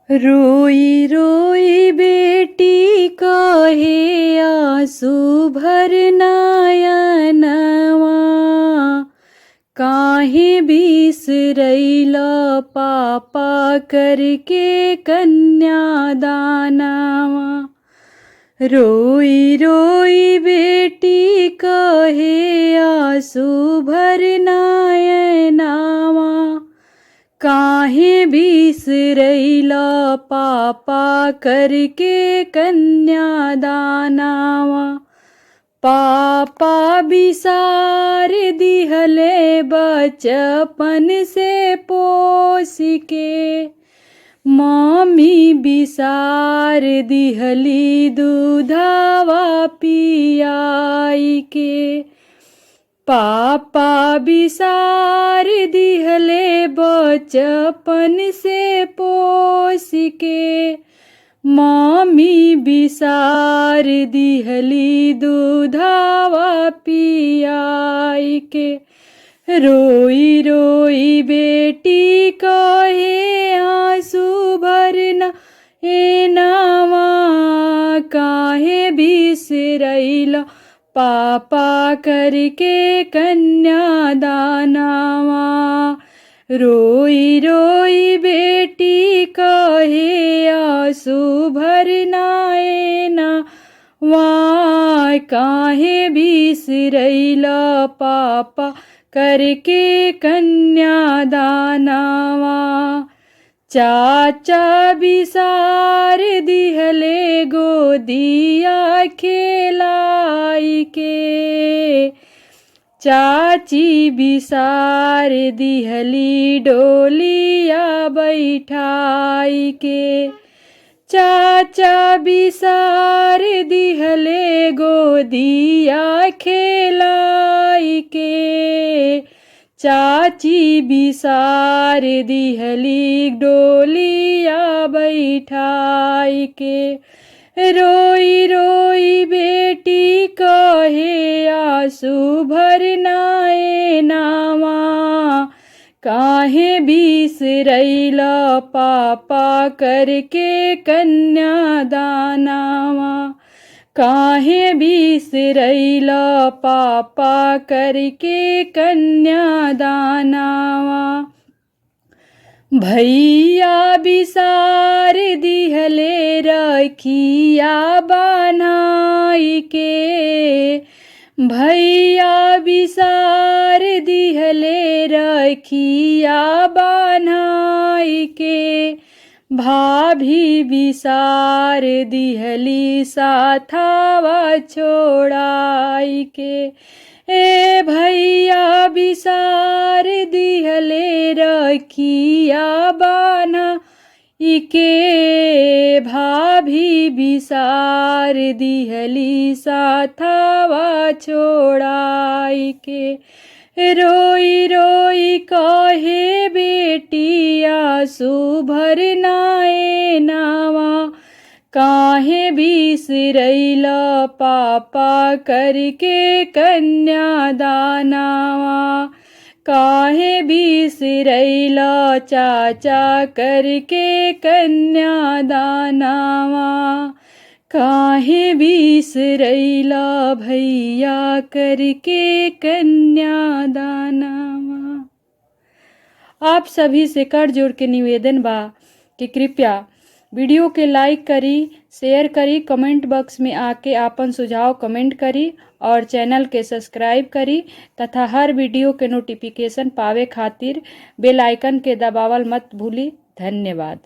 रोई रोई बेटी कहे आंसू भर नयनवा, काहे बिसरैला पापा करके कन्यादानवा। रोई रोई बेटी कहे आंसू भर नयनवा, काहे बिसरैला पापा करके कन्यादानवा। पापा बिसार दिहले बचपन से पोस के, मम्मी बिसार दिहली दूधवा पियाई के। पापा बिसार दिहले बचपन से पोस के, मम्मी बिसार दिहली दूधवा पियाई के। रोई रोई बेटी कहे आंसू भरना ए नावा, काहे बिसरैला पापा करके कन्यादानवा। रोई रोई बेटी कहे आंसू भरना ए नावा, काहे बिसरैला पापा करके कन्यादानवा। चाचा बिसार दिहले गोदिया खेलाई के, चाची बिसार दिहली डोलिया बैठाई के। चाचा बिसार दिहले गोदिया खेलाई के, चाची बिसार दिहली डोलिया बैठाई के। रोई रोई बेटी कहे आंसू भरना ए नावा, काहे बिसरैला पापा करके कन्यादानवा। काहे बिसरैला पापा करके कन्यादानवा। भैया बिसार दिहले रखिया बनाई के, भैया बिसार दिहले रखिया बनाई के। भाभी बिसार दिहली साथावा छोड़ाई के। ए भैया बिसार दिहले रखिया बनाई के, भाभी बिसार दिहली साथावा छोड़ाई के। रोई रोई कहे बेटी आंसू भरना ए नावा, काहे बिसरैला पापा करके कन्यादानवा। काहे बिसरैला चाचा करके कन्यादानवा, काहे बिसरैला भैया करके कन्यादानवा। आप सभी से कर जोड़ के निवेदन बा कि कृपया वीडियो के लाइक करी, शेयर करी, कमेंट बॉक्स में आके आपन सुझाव कमेंट करी और चैनल के सब्सक्राइब करी तथा हर वीडियो के नोटिफिकेशन पावे खातिर बेल आइकन के दबावल मत भूली। धन्यवाद।